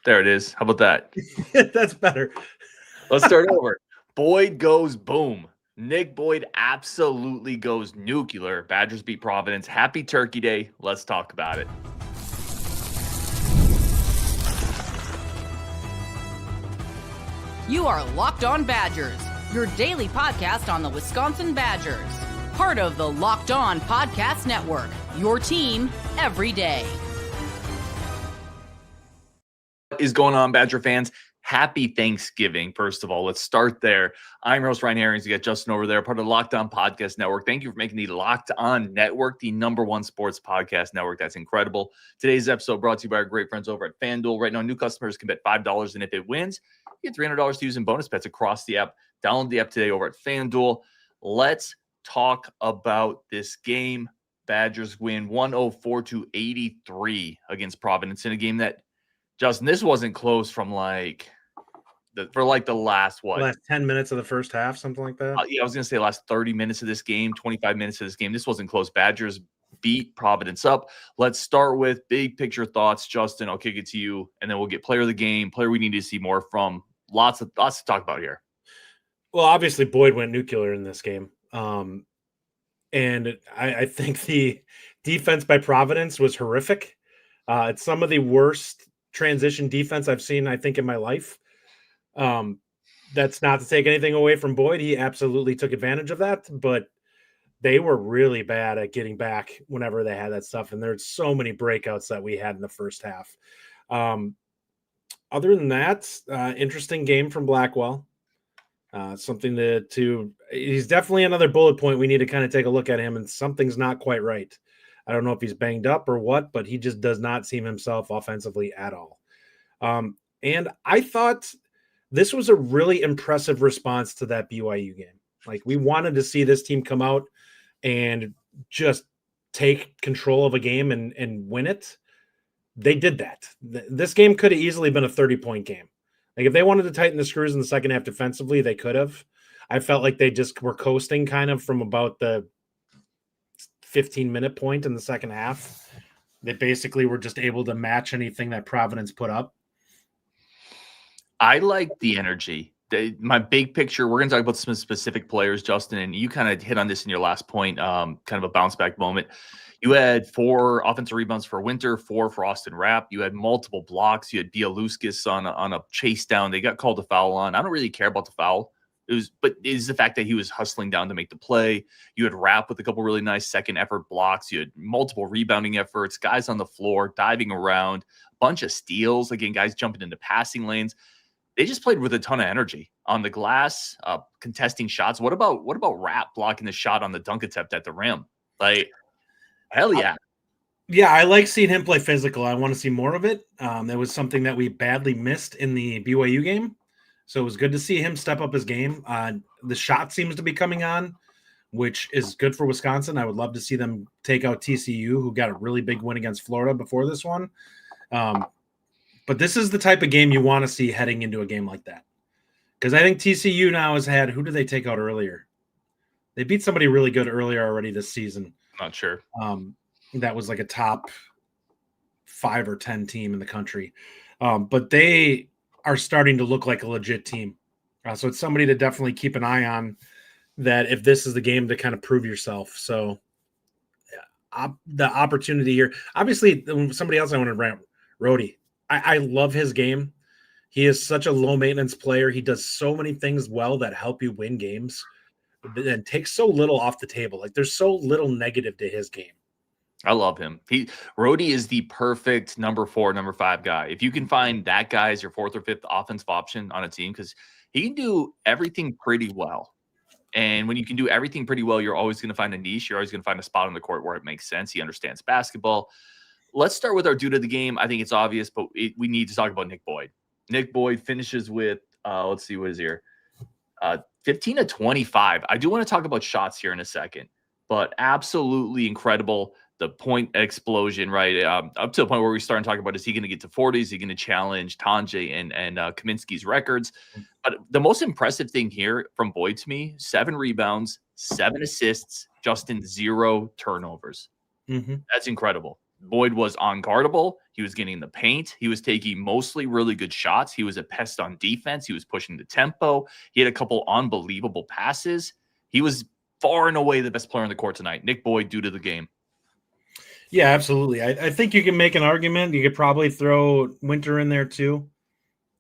There it is. How about that? That's better. Let's start over. Boyd goes boom. Nick Boyd absolutely goes nuclear. Badgers beat Providence. Happy Turkey Day. Let's talk about it. You are Locked On Badgers, your daily podcast on the Wisconsin Badgers. Part of the Locked On Podcast Network, your team every day. What is going on, Badger fans? Happy Thanksgiving, first of all. Let's start there. I'm your host, Ryan Herrings. You got Justin over there, part of the Locked On Podcast Network. Thank you for making the Locked On Network the #1 sports podcast network. That's incredible. Today's episode brought to you by our great friends over at FanDuel. Right now, new customers can bet $5, and if it wins, you get $300 to use in bonus bets across the app. Download the app today over at FanDuel. Let's talk about this game. Badgers win 104-83 against Providence in a game that, Justin, this wasn't close from the last 10 minutes of the first half, something like that. Yeah, I was going to say last 30 minutes of this game, 25 minutes of this game. This wasn't close. Badgers beat Providence up. Let's start with big picture thoughts. Justin, I'll kick it to you, and then we'll get player of the game, player we need to see more from. Lots to talk about here. Well, obviously Boyd went nuclear in this game. And I think the defense by Providence was horrific. It's some of the worst transition defense I've seen, I think, in my life. That's not to take anything away from Boyd. He absolutely took advantage of that, but they were really bad at getting back whenever they had that stuff. And there's so many breakouts that we had in the first half. Other than that, interesting game from Blackwell. Something to he's definitely another bullet point. We need to kind of take a look at him, and something's not quite right. I don't know if he's banged up or what, but he just does not seem himself offensively at all. And I thought this was a really impressive response to that BYU game. Like, we wanted to see this team come out and just take control of a game and win it. They did that. This game could have easily been a 30-point game. Like, if they wanted to tighten the screws in the second half defensively, they could have. I felt like they just were coasting kind of from about the 15-minute point in the second half. They basically were just able to match anything that Providence put up. I like the energy. My big picture, we're going to talk about some specific players, Justin, and you kind of hit on this in your last point, kind of a bounce back moment. You had 4 offensive rebounds for Winter, 4 for Austin Rapp. You had multiple blocks. You had Bialuskas on a chase down. They got called a foul on. I don't really care about the foul. But it is the fact that he was hustling down to make the play. You had Rapp with a couple really nice second effort blocks. You had multiple rebounding efforts, guys on the floor, diving around, a bunch of steals. Again, guys jumping into passing lanes. They just played with a ton of energy on the glass, contesting shots. What about Rapp blocking the shot on the dunk attempt at the rim? Like, hell yeah. Yeah, I like seeing him play physical. I want to see more of it. That was something that we badly missed in the BYU game. So it was good to see him step up his game. The shot seems to be coming on, which is good for Wisconsin. I would love to see them take out TCU, who got a really big win against Florida before this one. But this is the type of game you want to see heading into a game like that. Because I think TCU now has had – who did they take out earlier? They beat somebody really good earlier already this season. Not sure. That was like a top 5 or 10 team in the country. But they are starting to look like a legit team. So it's somebody to definitely keep an eye on, that if this is the game to kind of prove yourself. So the opportunity here. Obviously, somebody else I want to rant, Rhodey. I love his game. He is such a low-maintenance player. He does so many things well that help you win games and takes so little off the table. Like, there's so little negative to his game. I love him. Rhodey is the perfect number 4, number 5 guy. If you can find that guy as your 4th or 5th offensive option on a team, because he can do everything pretty well. And when you can do everything pretty well, you're always going to find a niche. You're always going to find a spot on the court where it makes sense. He understands basketball. Let's start with our dude of the game. I think it's obvious, but we need to talk about Nick Boyd. Nick Boyd finishes with, let's see, what is here? 15 to 25. I do want to talk about shots here in a second, but absolutely incredible. The point explosion, right? Up to the point where we start talking about, is he going to get to 40? Is he going to challenge Tanjay and Kaminsky's records? But the most impressive thing here from Boyd to me, 7 rebounds, 7 assists, Justin, 0 turnovers. Mm-hmm. That's incredible. Boyd was unguardable. He was getting the paint. He was taking mostly really good shots. He was a pest on defense. He was pushing the tempo. He had a couple unbelievable passes. He was far and away the best player on the court tonight. Nick Boyd, due to the game. Yeah, absolutely. I think you can make an argument. You could probably throw Winter in there too.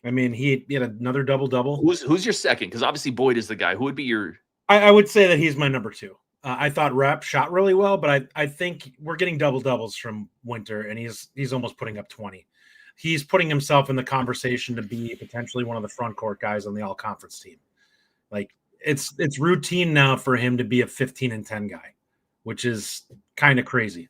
I mean, he had another double-double. Who's your second? Because obviously Boyd is the guy. Who would be your... I would say that he's my number 2. I thought Rep shot really well, but I think we're getting double-doubles from Winter, and he's almost putting up 20. He's putting himself in the conversation to be potentially one of the front court guys on the all-conference team. Like, it's routine now for him to be a 15-10 guy, which is kind of crazy.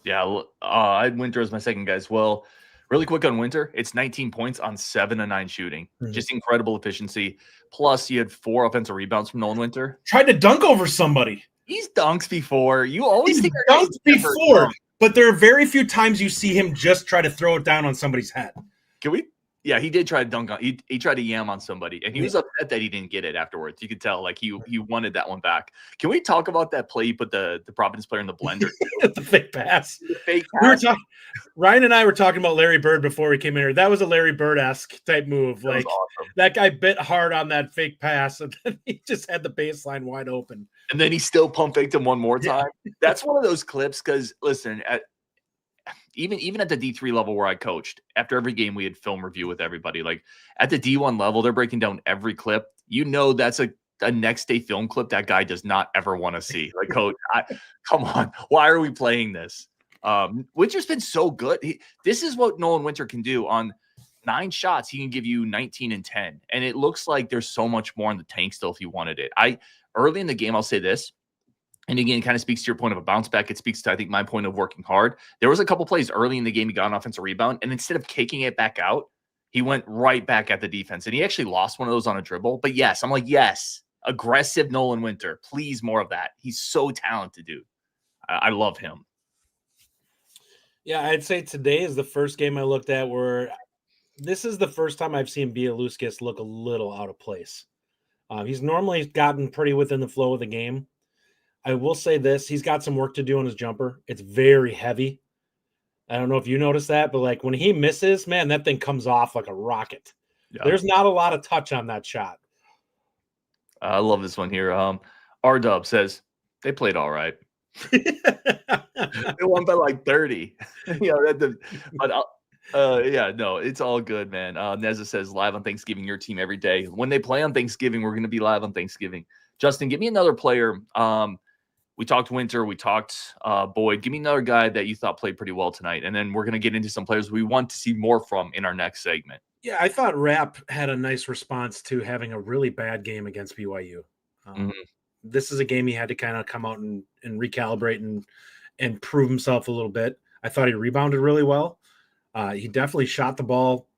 Yeah, I had Winter as my second guy as well. Really quick on Winter, it's 19 points on 7 of 9 shooting. Mm-hmm. Just incredible efficiency. Plus, you had 4 offensive rebounds from Nolan Winter. Tried to dunk over somebody. He's dunked before. You always think dunked before, but there are very few times you see him just try to throw it down on somebody's head. Can we? Yeah, he did try to dunk on. He tried to yam on somebody, and he was upset that he didn't get it afterwards. You could tell, like he wanted that one back. Can we talk about that play? You put the Providence player in the blender. The fake pass. The fake pass. Ryan and I were talking about Larry Bird before we came in here. That was a Larry Bird-esque type move. That like awesome. That guy bit hard on that fake pass, and then he just had the baseline wide open. And then he still pump faked him one more time. Yeah. That's one of those clips. Because listen, even at the D3 level where I coached, after every game we had film review with everybody. Like at the D1 level, they're breaking down every clip. You know, that's a next day film clip that guy does not ever want to see. Like, coach, come on, why are we playing this? Winter's been so good. This is what Nolan Winter can do. On 9 shots, he can give you 19 and 10. And it looks like there's so much more in the tank still if he wanted it. Early in the game, I'll say this. And again, it kind of speaks to your point of a bounce back. It speaks to, I think, my point of working hard. There was a couple plays early in the game. He got an offensive rebound. And instead of kicking it back out, he went right back at the defense. And he actually lost one of those on a dribble. But yes, I'm like, yes, aggressive Nolan Winter. Please, more of that. He's so talented, dude. I love him. Yeah, I'd say today is the first game I looked at where this is the first time I've seen Bialuskis look a little out of place. He's normally gotten pretty within the flow of the game. I will say this, he's got some work to do on his jumper. It's very heavy. I don't know if you noticed that, but like when he misses, man, that thing comes off like a rocket. Yeah. There's not a lot of touch on that shot. I love this one here. R-Dub says, they played all right. They won by like 30. Yeah, no, it's all good, man. Neza says, live on Thanksgiving, your team every day. When they play on Thanksgiving, we're going to be live on Thanksgiving. Justin, give me another player. We talked Winter. We talked Boyd. Give me another guy that you thought played pretty well tonight. And then we're going to get into some players we want to see more from in our next segment. Yeah, I thought Rapp had a nice response to having a really bad game against BYU. This is a game he had to kind of come out and recalibrate and prove himself a little bit. I thought he rebounded really well. He definitely shot the ball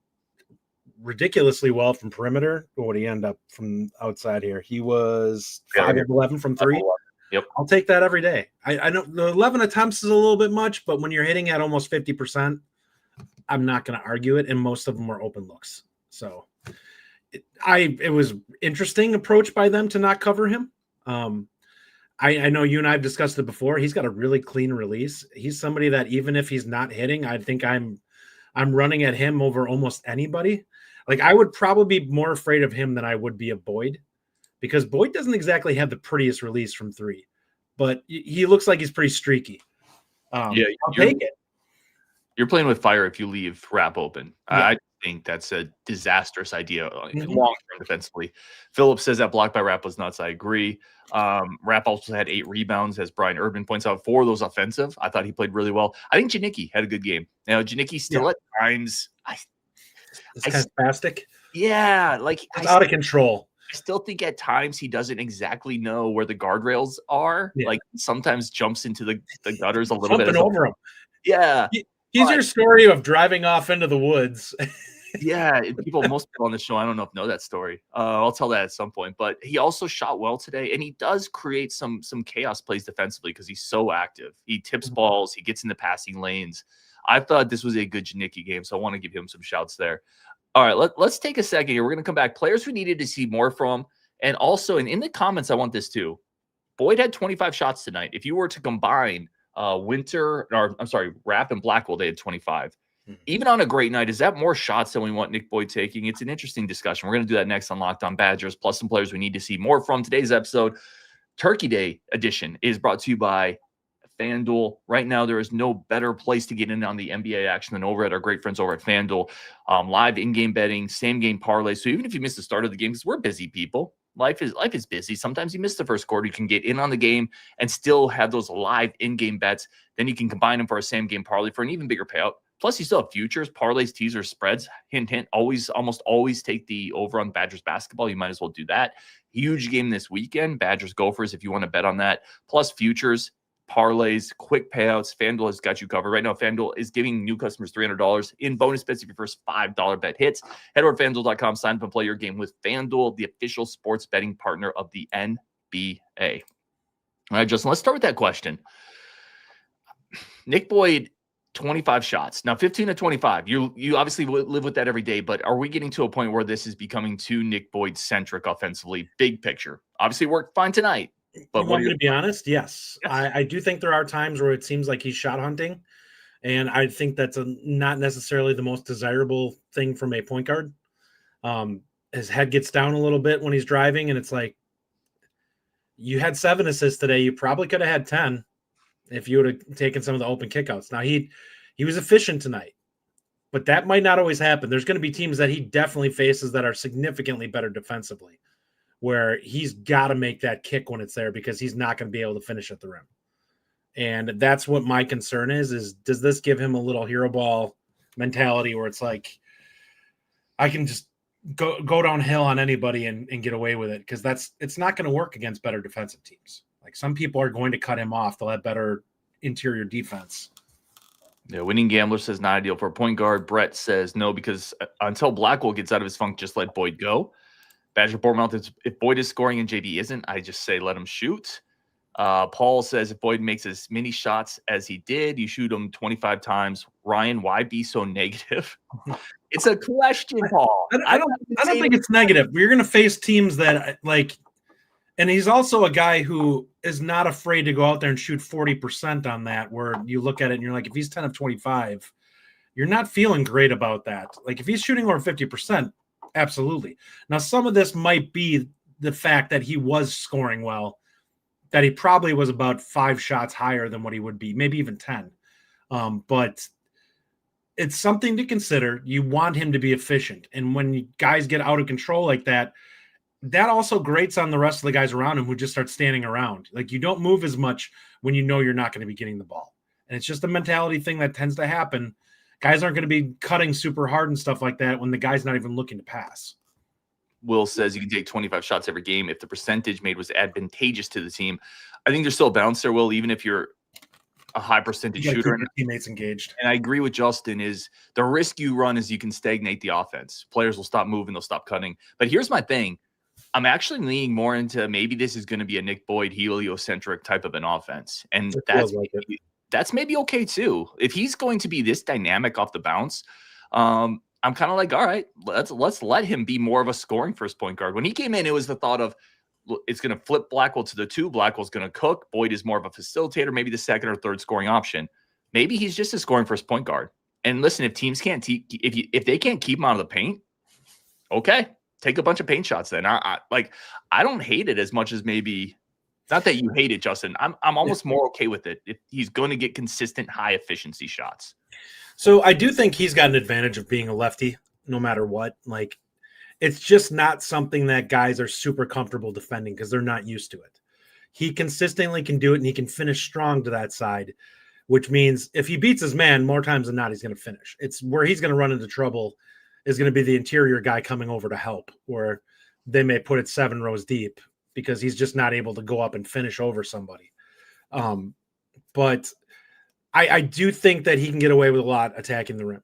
ridiculously well from perimeter. What did he end up from outside here? He was 5 of 11 from 3. Yep. I'll take that every day. I know the 11 attempts is a little bit much, but when you're hitting at almost 50%, I'm not going to argue it. And most of them were open looks. So it was interesting approach by them to not cover him. I know you and I have discussed it before. He's got a really clean release. He's somebody that even if he's not hitting, I think I'm running at him over almost anybody. Like I would probably be more afraid of him than I would be of Boyd, because Boyd doesn't exactly have the prettiest release from 3, but he looks like he's pretty streaky. I'll take it. You're playing with fire if you leave Rapp open. Yeah. I think that's a disastrous idea long-term defensively. Phillips says that block by Rapp was nuts. I agree. Rapp also had 8 rebounds, as Brian Urban points out, 4 of those offensive. I thought he played really well. I think Janicki had a good game. Now, Janicki still at times. It's kind of spastic. Yeah, like it's out of control. I still think at times he doesn't exactly know where the guardrails are. Yeah. Like sometimes jumps into the gutters a little bit. Jumping over them. Yeah. He's your story of driving off into the woods. Yeah. Most people on the show, I don't know if know that story. I'll tell that at some point. But he also shot well today. And he does create some chaos plays defensively because he's so active. He tips balls. He gets in the passing lanes. I thought this was a good Janicki game, so I want to give him some shouts there. All right, let's take a second here. We're going to come back. Players we needed to see more from. And also, and in the comments, I want this too. Boyd had 25 shots tonight. If you were to combine Rapp and Blackwell, they had 25. Even on a great night, is that more shots than we want Nick Boyd taking? It's an interesting discussion. We're going to do that next on Locked On Badgers, plus some players we need to see more from. Today's episode, Turkey Day edition, is brought to you by FanDuel. Right now, there is no better place to get in on the NBA action than over at our great friends over at FanDuel. Live in-game betting, same-game parlay. So even if you miss the start of the game, because we're busy people, life is busy. Sometimes you miss the first quarter. You can get in on the game and still have those live in-game bets. Then you can combine them for a same-game parlay for an even bigger payout. Plus, you still have futures, parlays, teasers, spreads. Hint, hint, almost always take the over on Badgers basketball. You might as well do that. Huge game this weekend, Badgers Gophers, if you want to bet on that. Plus, futures, parlays, quick payouts. FanDuel has got you covered. Right now, FanDuel is giving new customers $300 in bonus bets if your first $5 bet hits. Head over to FanDuel.com, sign up and play your game with FanDuel, the official sports betting partner of the NBA. All right, Justin, let's start with that question. Nick Boyd, 25 shots. Now, 15 to 25. You obviously live with that every day, but are we getting to a point where this is becoming too Nick Boyd-centric offensively? Big picture. Obviously, worked fine tonight. But you want me to be honest? Yes. I do think there are times where it seems like he's shot hunting, and I think that's not necessarily the most desirable thing from a point guard. His head gets down a little bit when he's driving, and it's like, you had 7 assists today. You probably could have had 10 if you would have taken some of the open kickouts. Now, he was efficient tonight, but that might not always happen. There's going to be teams that he definitely faces that are significantly better defensively, where he's got to make that kick when it's there because he's not going to be able to finish at the rim. And that's what my concern is does this give him a little hero ball mentality where it's like, I can just go downhill on anybody and get away with it? Because it's not going to work against better defensive teams. Like, some people are going to cut him off. They'll have better interior defense. Yeah, Winning Gambler says not ideal for a point guard. Brett says no, because until Blackwell gets out of his funk, just let Boyd go. Badger Bournemouth, if Boyd is scoring and JB isn't, I just say let him shoot. Paul says if Boyd makes as many shots as he did, you shoot him 25 times. Ryan, why be so negative? It's a question, Paul. I don't think it's negative. You're going to face teams that, like, and he's also a guy who is not afraid to go out there and shoot 40% on that, where you look at it and you're like, if he's 10 of 25, you're not feeling great about that. Like, if he's shooting over 50%, absolutely. Now, some of this might be the fact that he was scoring well, that he probably was about 5 shots higher than what he would be, maybe even 10. But it's something to consider. You want him to be efficient. And when guys get out of control like that, that also grates on the rest of the guys around him who just start standing around. Like, you don't move as much when you know you're not going to be getting the ball. And it's just a mentality thing that tends to happen. Guys aren't going to be cutting super hard and stuff like that when the guy's not even looking to pass. Will says you can take 25 shots every game if the percentage made was advantageous to the team. I think there's still a balance there, Will, even if you're a high percentage shooter. And teammates engaged. And I agree with Justin, is the risk you run is you can stagnate the offense. Players will stop moving, they'll stop cutting. But here's my thing. I'm actually leaning more into maybe this is going to be a Nick Boyd heliocentric type of an offense. And that's maybe okay too. If he's going to be this dynamic off the bounce, I'm kind of like, all right, let's let him be more of a scoring first point guard. When he came in, it was the thought of, it's going to flip Blackwell to the 2. Blackwell's going to cook. Boyd is more of a facilitator, maybe the second or third scoring option. Maybe he's just a scoring first point guard. And listen, if teams can't if they can't keep him out of the paint, okay, take a bunch of paint shots then. I don't hate it as much as maybe, not that you hate it, Justin. I'm almost more okay with it if he's going to get consistent high efficiency shots. So I do think he's got an advantage of being a lefty no matter what. Like, it's just not something that guys are super comfortable defending because they're not used to it. He consistently can do it, and he can finish strong to that side, which means if he beats his man, more times than not, he's going to finish. It's where he's going to run into trouble is going to be the interior guy coming over to help, where they may put it 7 rows deep because he's just not able to go up and finish over somebody. But I do think that he can get away with a lot attacking the rim.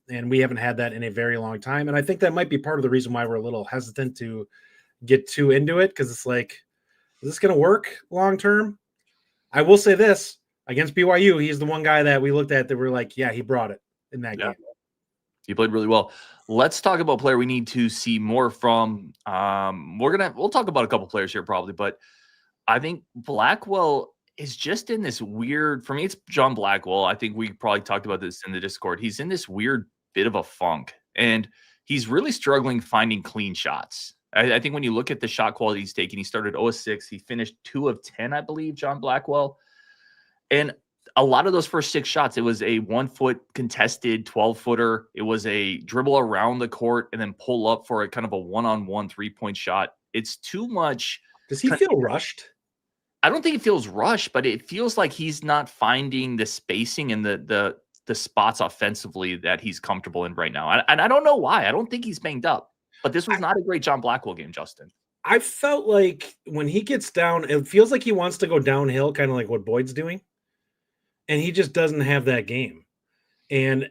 And we haven't had that in a very long time. And I think that might be part of the reason why we're a little hesitant to get too into it, because it's like, is this going to work long term? I will say this, against BYU, he's the one guy that we looked at that we're like, yeah, he brought it in that game. He played really well. Let's talk about a player we need to see more from. We'll talk about a couple players here probably, but I think Blackwell is just in this weird, for me, it's John Blackwell. I think we probably talked about this in the Discord. He's in this weird bit of a funk, and he's really struggling finding clean shots. I think when you look at the shot quality he's taking, he started 0 of 6. He finished 2 of 10, I believe, John Blackwell. And a lot of those first 6 shots, it was a 1-foot contested 12-footer. It was a dribble around the court and then pull up for a kind of a one-on-one 3-point shot. It's too much. Does he feel rushed? I don't think it feels rushed, but it feels like he's not finding the spacing and the spots offensively that he's comfortable in right now. And I don't know why. I don't think he's banged up. But this was not a great John Blackwell game, Justin. I felt like when he gets down, it feels like he wants to go downhill, kind of like what Boyd's doing. And he just doesn't have that game. And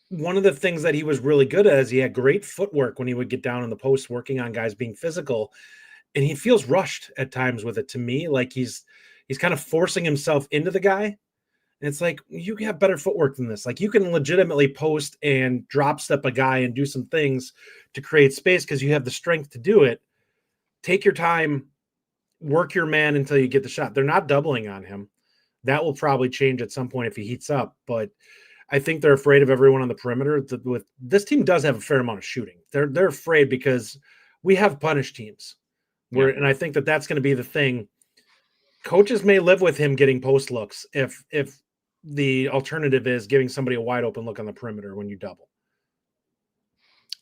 one of the things that he was really good at is he had great footwork when he would get down in the post, working on guys being physical. And he feels rushed at times with it, to me. Like he's kind of forcing himself into the guy. And it's like, you have better footwork than this. Like you can legitimately post and drop step a guy and do some things to create space because you have the strength to do it. Take your time, work your man until you get the shot. They're not doubling on him. That will probably change at some point if he heats up. But I think they're afraid of everyone on the perimeter. With this team does have a fair amount of shooting. They're afraid because we have punished teams. And I think that's going to be the thing. Coaches may live with him getting post looks if the alternative is giving somebody a wide open look on the perimeter when you double.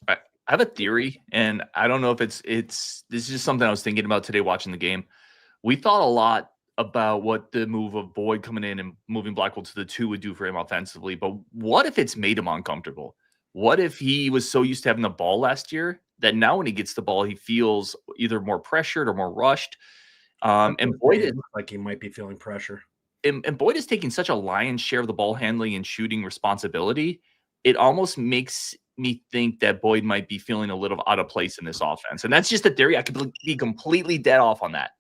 I have a theory, and I don't know if this is just something I was thinking about today watching the game. We thought a lot about what the move of Boyd coming in and moving Blackwell to the 2 would do for him offensively, but what if it's made him uncomfortable? What if he was so used to having the ball last year that now when he gets the ball, he feels either more pressured or more rushed? And Boyd is like he might be feeling pressure. And Boyd is taking such a lion's share of the ball handling and shooting responsibility. It almost makes me think that Boyd might be feeling a little out of place in this offense. And that's just a theory. I could be completely dead off on that.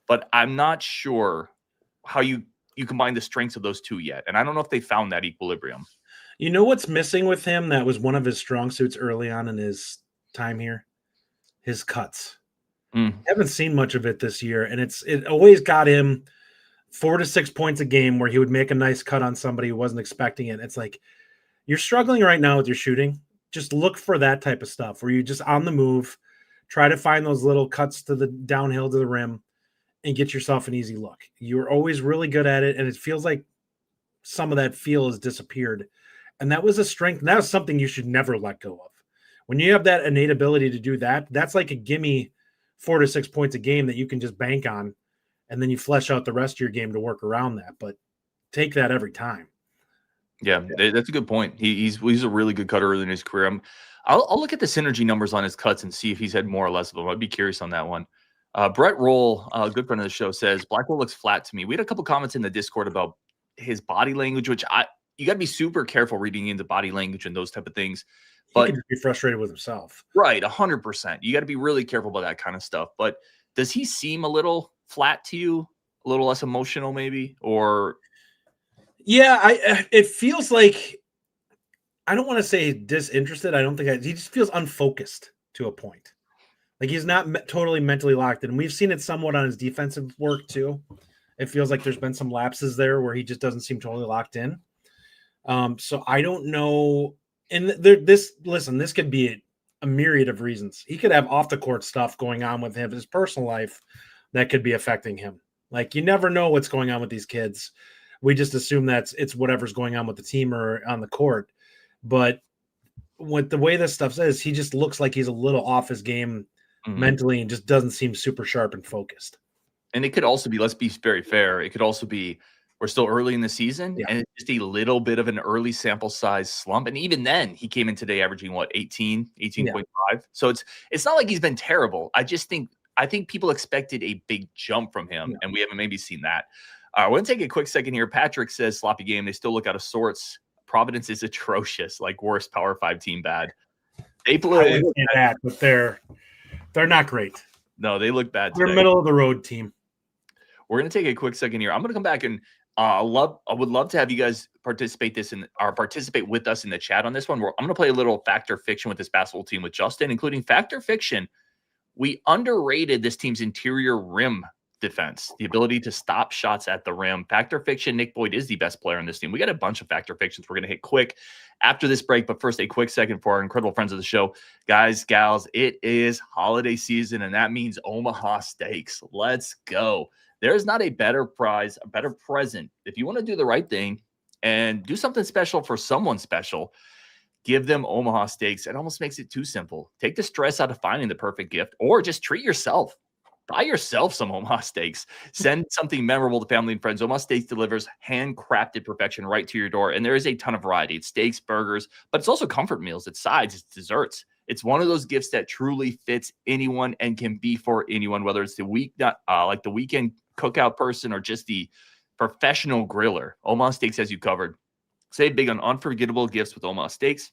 But I'm not sure how you combine the strengths of those two yet. And I don't know if they found that equilibrium. You know what's missing with him that was one of his strong suits early on in his time here? His cuts. I haven't seen much of it this year. And it always got him 4 to 6 points a game where he would make a nice cut on somebody who wasn't expecting it. It's like, you're struggling right now with your shooting. Just look for that type of stuff where you just on the move, try to find those little cuts to the downhill to the rim and get yourself an easy look. You're always really good at it. And it feels like some of that feel has disappeared. And that was a strength. And that was something you should never let go of. When you have that innate ability to do that, that's like a gimme 4 to 6 points a game that you can just bank on. And then you flesh out the rest of your game to work around that. But take that every time. Yeah, that's a good point. He's a really good cutter in his career. I'll look at the synergy numbers on his cuts and see if he's had more or less of them. I'd be curious on that one. Brett Roll, a good friend of the show, says Blackwell looks flat to me. We had a couple comments in the Discord about his body language, which you got to be super careful reading into body language and those type of things. But he could be frustrated with himself. Right, 100%. You got to be really careful about that kind of stuff. But does he seem a little flat to you? A little less emotional, maybe? Or yeah, it feels like, I don't want to say disinterested. I don't think he just feels unfocused to a point. Like he's not totally mentally locked in. We've seen it somewhat on his defensive work too. It feels like there's been some lapses there where he just doesn't seem totally locked in. So I don't know. And this could be a myriad of reasons. He could have off the court stuff going on with him, his personal life that could be affecting him. Like you never know what's going on with these kids. We just assume it's whatever's going on with the team or on the court. But with the way this stuff says, he just looks like he's a little off his game mentally and just doesn't seem super sharp and focused. And it could also be, let's be very fair, it could also be we're still early in the season and it's just a little bit of an early sample size slump. And even then, he came in today averaging 18.5. So it's not like he's been terrible. I think people expected a big jump from him, and we haven't maybe seen that. We're going to take a quick second here. Patrick says, sloppy game. They still look out of sorts. Providence is atrocious, like worst Power 5 team bad. They play that, but they're not great. No, they look bad They're today. Middle of the road team. We're going to take a quick second here. I'm going to come back and I would love to have you guys participate with us in the chat on this one. I'm going to play a little Factor Fiction with this basketball team with Justin, including Factor Fiction. We underrated this team's interior rim defense, the ability to stop shots at the rim. Factor Fiction, Nick Boyd is the best player on this team. We got a bunch of Factor Fictions we're going to hit quick after this break, but first, a quick second for our incredible friends of the show. Guys, gals, it is holiday season, and that means Omaha Steaks. Let's go. There's not a better prize, a better present. If you want to do the right thing and do something special for someone special, give them Omaha Steaks. It almost makes it too simple. Take the stress out of finding the perfect gift, or just treat yourself. Buy yourself some Omaha Steaks. Send something memorable to family and friends. Omaha Steaks delivers handcrafted perfection right to your door, and there is a ton of variety. It's steaks, burgers, but it's also comfort meals. It's sides, it's desserts. It's one of those gifts that truly fits anyone and can be for anyone, whether it's the like the weekend cookout person or just the professional griller. Omaha Steaks has you covered. Save big on unforgettable gifts with Omaha Steaks.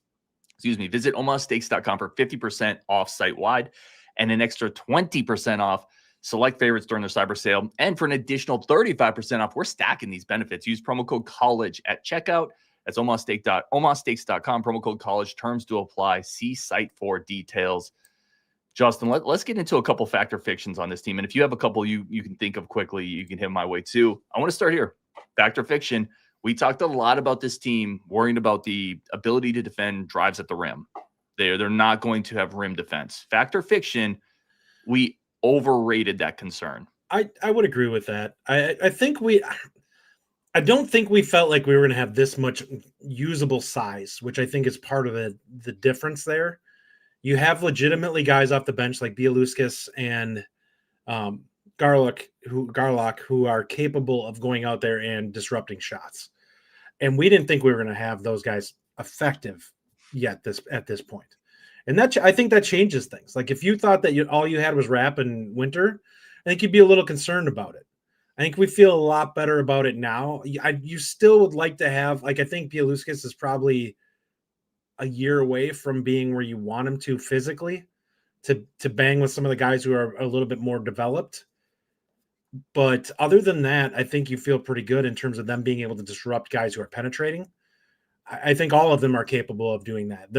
Visit omahasteaks.com for 50% off site-wide and an extra 20% off select favorites during their cyber sale. And for an additional 35% off, we're stacking these benefits. Use promo code COLLEGE at checkout. That's omahasteaks.com, promo code COLLEGE. Terms to apply. See site for details. Justin, let's get into a couple Factor Fictions on this team. And if you have a couple you can think of quickly, you can hit my way too. I want to start here. Factor Fiction. We talked a lot about this team worrying about the ability to defend drives at the rim. They're not going to have rim defense. Factor Fiction, we overrated that concern. I would agree with that. I don't think we felt like we were going to have this much usable size, which I think is part of the difference there. You have legitimately guys off the bench like Bialuskas and Garlock who are capable of going out there and disrupting shots. And we didn't think we were going to have those guys effective yet at this point. And I think that changes things. Like if you thought that all you had was Rapp and Winter, I think you'd be a little concerned about it. I think we feel a lot better about it now. You still would like to have, like, I think Bialuskas is probably a year away from being where you want him to physically to bang with some of the guys who are a little bit more developed. But other than that, I think you feel pretty good in terms of them being able to disrupt guys who are penetrating. I think all of them are capable of doing that.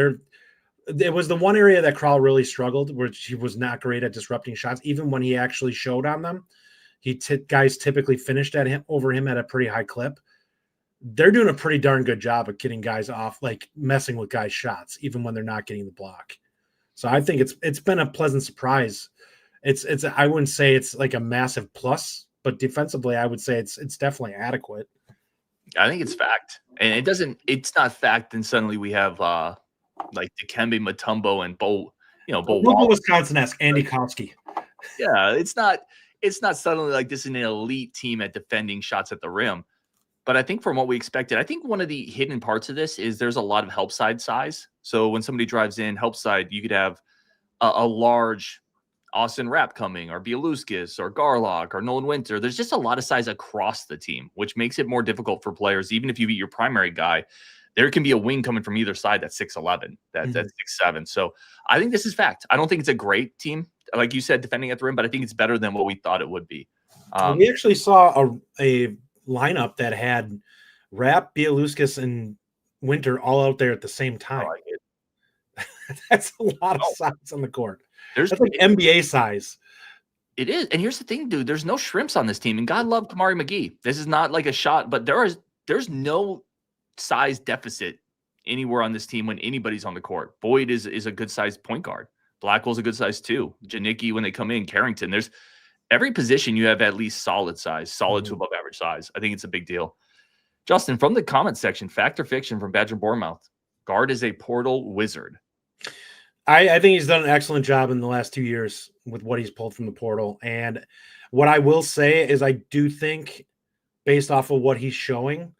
It was the one area that Krall really struggled, where he was not great at disrupting shots. Even when he actually showed on them, guys typically finished over him at a pretty high clip. They're doing a pretty darn good job of getting guys off, like messing with guys' shots, even when they're not getting the block. So I think it's been a pleasant surprise. I wouldn't say it's like a massive plus, but defensively, I would say it's definitely adequate. I think it's fact, and it's not fact. And suddenly we have like Dikembe Mutombo and Bo Wisconsin-esque Andy Kowski. Yeah, it's not suddenly like this is an elite team at defending shots at the rim. But I think from what we expected, I think one of the hidden parts of this is there's a lot of help side size. So when somebody drives in help side, you could have a large Austin Rapp coming, or Bialuskas, or Garlock, or Nolan Winter. There's just a lot of size across the team, which makes it more difficult for players. Even if you beat your primary guy, there can be a wing coming from either side that's 6'11", that's 6'7". So I think this is fact. I don't think it's a great team, like you said, defending at the rim, but I think it's better than what we thought it would be. We actually saw a lineup that had Rapp, Bialuskas, and Winter all out there at the same time. I like it. That's a lot of size on the court. That's like NBA size. It is. And here's the thing, dude. There's no shrimps on this team. And God love Kamari McGee. This is not like a shot, but there's no size deficit anywhere on this team when anybody's on the court. Boyd is a good sized point guard. Blackwell's a good size too. Janicki when they come in, Carrington. There's every position you have at least solid size, solid to above average size. I think it's a big deal. Justin, from the comment section, Fact or Fiction from Badger Bournemouth. Guard is a portal wizard. I think he's done an excellent job in the last 2 years with what he's pulled from the portal. And what I will say is I do think, based off of what he's showing,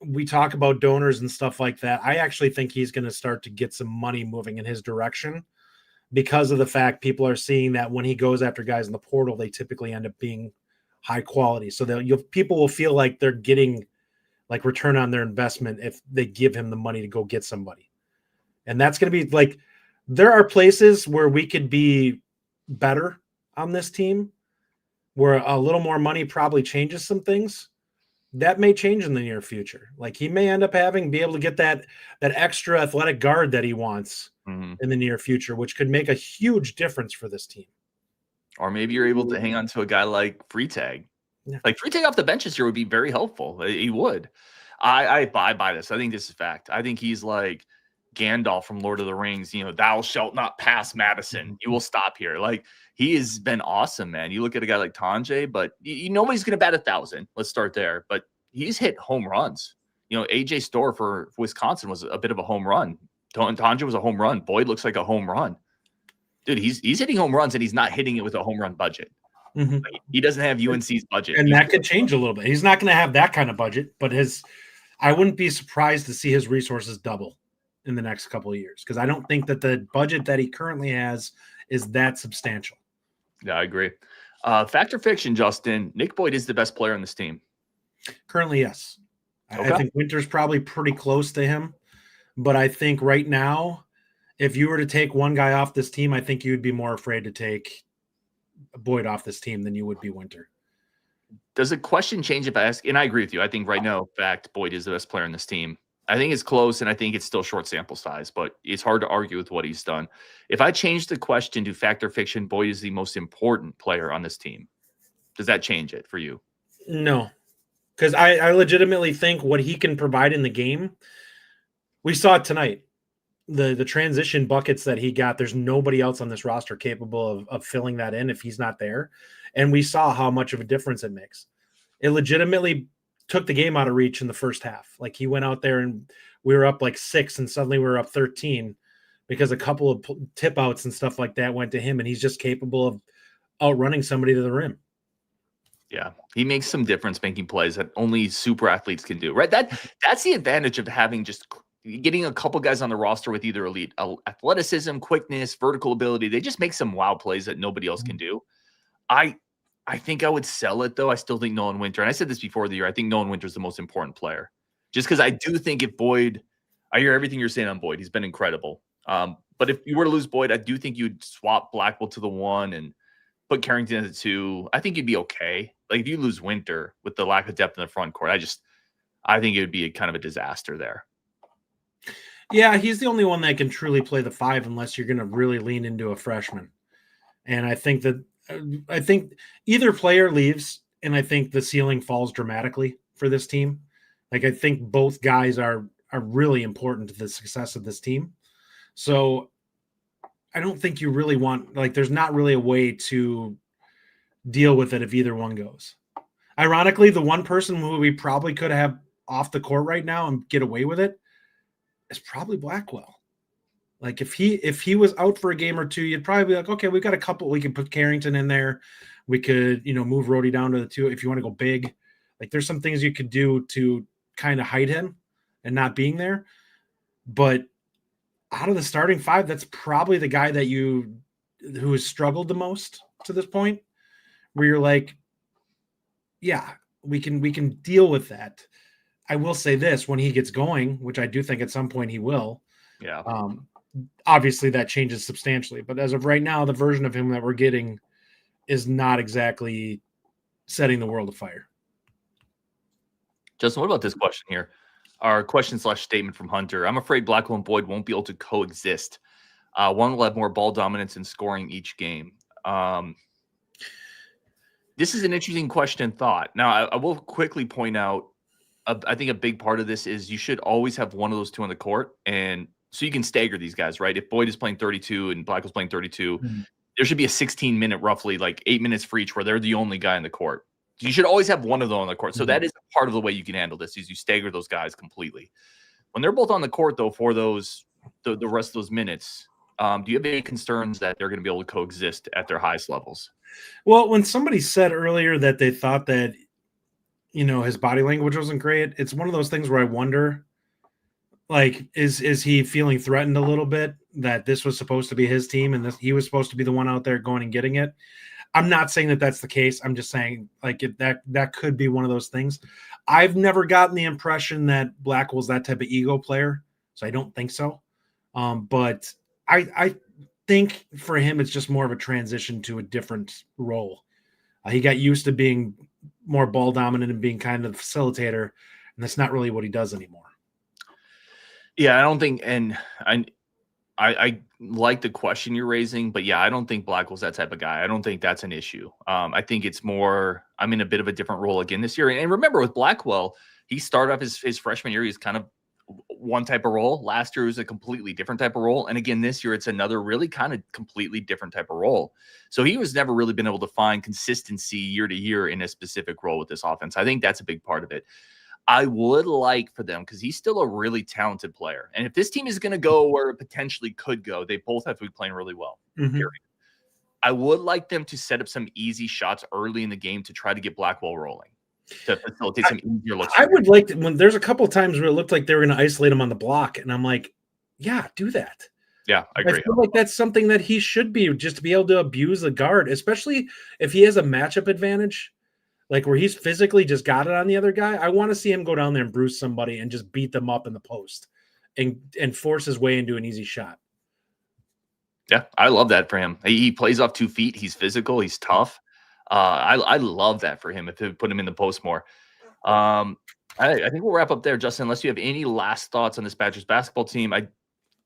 we talk about donors and stuff like that. I actually think he's going to start to get some money moving in his direction because of the fact people are seeing that when he goes after guys in the portal, they typically end up being high quality. So people will feel like they're getting like return on their investment if they give him the money to go get somebody. And that's going to be like, there are places where we could be better on this team, where a little more money probably changes some things. That may change in the near future. Like he may end up be able to get that extra athletic guard that he wants in the near future, which could make a huge difference for this team. Or maybe you're able to hang on to a guy like Freetag. Yeah. Like Freetag off the bench this year would be very helpful. He would. I buy this. I think this is fact. I think he's like Gandalf from Lord of the Rings. Thou shalt not pass Madison. You will stop here. Like he has been awesome, man. You look at a guy like Tanjay, but nobody's going to bat 1,000. Let's start there. But he's hit home runs. AJ Storr for Wisconsin was a bit of a home run. Tanjay was a home run. Boyd looks like a home run. Dude, he's hitting home runs, and he's not hitting it with a home run budget. Mm-hmm. Like, he doesn't have UNC's budget. And that could change a little bit. He's not going to have that kind of budget, but I wouldn't be surprised to see his resources double in the next couple of years, because I don't think that the budget that he currently has is that substantial. Yeah, I agree. Fact or fiction, Justin, Nick Boyd is the best player on this team. Currently, yes. Okay. I think Winter's probably pretty close to him, but I think right now, if you were to take one guy off this team, I think you would be more afraid to take Boyd off this team than you would be Winter. Does the question change if I ask? And I agree with you. I think right now, fact, Boyd is the best player on this team. I think it's close, and I think it's still short sample size, but it's hard to argue with what he's done. If I change the question to fact or fiction, Boyd is the most important player on this team. Does that change it for you? No, because I legitimately think what he can provide in the game, we saw it tonight. The transition buckets that he got, there's nobody else on this roster capable of filling that in if he's not there. And we saw how much of a difference it makes. It legitimately took the game out of reach in the first half. Like he went out there and we were up like 6 and suddenly we were up 13 because a couple of tip outs and stuff like that went to him, and he's just capable of outrunning somebody to the rim. Yeah, he makes some difference making plays that only super athletes can do, right? That's the advantage of having just getting a couple guys on the roster with either elite athleticism, quickness, vertical ability. They just make some wow plays that nobody else can do. I think I would sell it, though. I still think Nolan Winter, and I said this before the year, I think Nolan Winter is the most important player. Just because I do think if Boyd, I hear everything you're saying on Boyd. He's been incredible. But if you were to lose Boyd, I do think you'd swap Blackwell to the 1 and put Carrington at the 2. I think you'd be okay. Like if you lose Winter with the lack of depth in the front court, I think it would be a kind of a disaster there. Yeah, he's the only one that can truly play the 5 unless you're going to really lean into a freshman. And I think either player leaves, and I think the ceiling falls dramatically for this team. Like I think both guys are really important to the success of this team. So I don't think you really want, like, there's not really a way to deal with it if either one goes. Ironically, the one person who we probably could have off the court right now and get away with it is probably Blackwell. Like if he was out for a game or two, you'd probably be like, okay, we've got a couple. We can put Carrington in there. We could, move Rhodey down to the 2 if you want to go big. Like there's some things you could do to kind of hide him and not being there. But out of the starting 5, that's probably the guy who has struggled the most to this point, where you're like, yeah, we can deal with that. I will say this, when he gets going, which I do think at some point he will. Yeah. Obviously that changes substantially, but as of right now, the version of him that we're getting is not exactly setting the world afire. Justin, what about this question here? Our question/statement from Hunter. I'm afraid Blackwell and Boyd won't be able to coexist. One will have more ball dominance and scoring each game. This is an interesting question and thought. Now, I will quickly point out, I think a big part of this is you should always have one of those 2 on the court, and so you can stagger these guys, right? If Boyd is playing 32 and Blackwell's playing 32, there should be a 16-minute, roughly, like 8 minutes for each, where they're the only guy in the court. You should always have one of them on the court. So that is part of the way you can handle this, is you stagger those guys completely. When they're both on the court, though, for those the rest of those minutes, do you have any concerns that they're going to be able to coexist at their highest levels? Well, when somebody said earlier that they thought that, his body language wasn't great, it's one of those things where I wonder, like, is he feeling threatened a little bit that this was supposed to be his team and he was supposed to be the one out there going and getting it? I'm not saying that that's the case. I'm just saying, like, that could be one of those things. I've never gotten the impression that Blackwell's that type of ego player, so I don't think so. But I think for him, it's just more of a transition to a different role. He got used to being more ball dominant and being kind of the facilitator, and that's not really what he does anymore. Yeah, I don't think, and I like the question you're raising, but yeah, I don't think Blackwell's that type of guy. I don't think that's an issue. I think it's more, I'm in a bit of a different role again this year. And remember with Blackwell, he started off his freshman year. He's kind of one type of role. Last year was a completely different type of role. And again, this year it's another really kind of completely different type of role. So he was never really been able to find consistency year to year in a specific role with this offense. I think that's a big part of it. I would like for them, because he's still a really talented player. And if this team is going to go where it potentially could go, they both have to be playing really well. Period. I would like them to set up some easy shots early in the game to try to get Blackwell rolling, to facilitate some easier looks. I would like to, when there's a couple of times where it looked like they were going to isolate him on the block, and I'm like, yeah, do that. Yeah, I agree. I feel like that's something that he should be, just to be able to abuse the guard, especially if he has a matchup advantage. Like where he's physically just got it on the other guy. I want to see him go down there and bruise somebody and just beat them up in the post and force his way into an easy shot. Yeah, I love that for him. He plays off 2 feet. He's physical. He's tough. I love that for him if they put him in the post more. I think we'll wrap up there, Justin, unless you have any last thoughts on this Badgers basketball team. I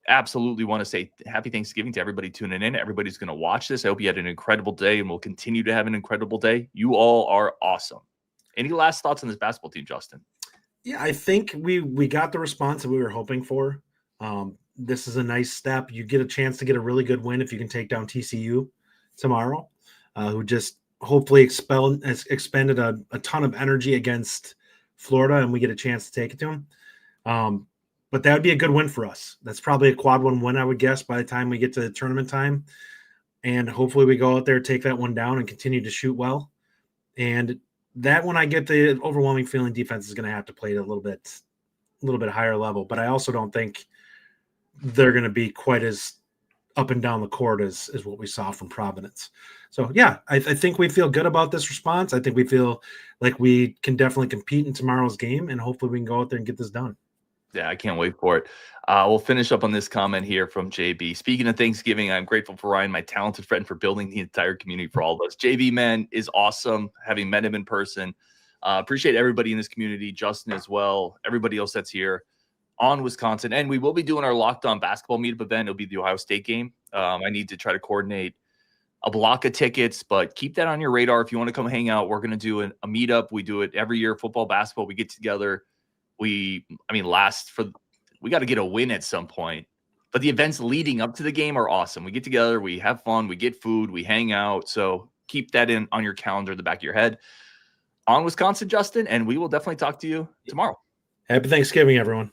absolutely want to say happy Thanksgiving to everybody tuning in. Everybody's going to watch this. I hope you had an incredible day and will continue to have an incredible day. You all are awesome. Any last thoughts on this basketball team, Justin? Yeah, I think we got the response that we were hoping for. This is a nice step. You get a chance to get a really good win if you can take down TCU tomorrow, who just hopefully expended a ton of energy against Florida, and we get a chance to take it to them. But that would be a good win for us. That's probably a quad 1 win, I would guess, by the time we get to the tournament time. And hopefully we go out there, take that one down, and continue to shoot well. And that one, I get the overwhelming feeling defense is going to have to play at a little bit higher level. But I also don't think they're going to be quite as up and down the court as what we saw from Providence. So, yeah, I think we feel good about this response. I think we feel like we can definitely compete in tomorrow's game, and hopefully we can go out there and get this done. Yeah, I can't wait for it. We'll finish up on this comment here from JB. Speaking of Thanksgiving, I'm grateful for Ryan, my talented friend, for building the entire community for all of us. JB, man, is awesome. Having met him in person. Appreciate everybody in this community, Justin as well, everybody else that's here on Wisconsin. And we will be doing our Locked On basketball meetup event. It'll be the Ohio State game. I need to try to coordinate a block of tickets, but keep that on your radar. If you want to come hang out, we're going to do a meetup. We do it every year, football, basketball. We get together. We got to get a win at some point, but the events leading up to the game are awesome. We get together, we have fun, we get food, we hang out. So keep that on your calendar, the back of your head. On Wisconsin, Justin, and we will definitely talk to you tomorrow. Happy Thanksgiving, everyone.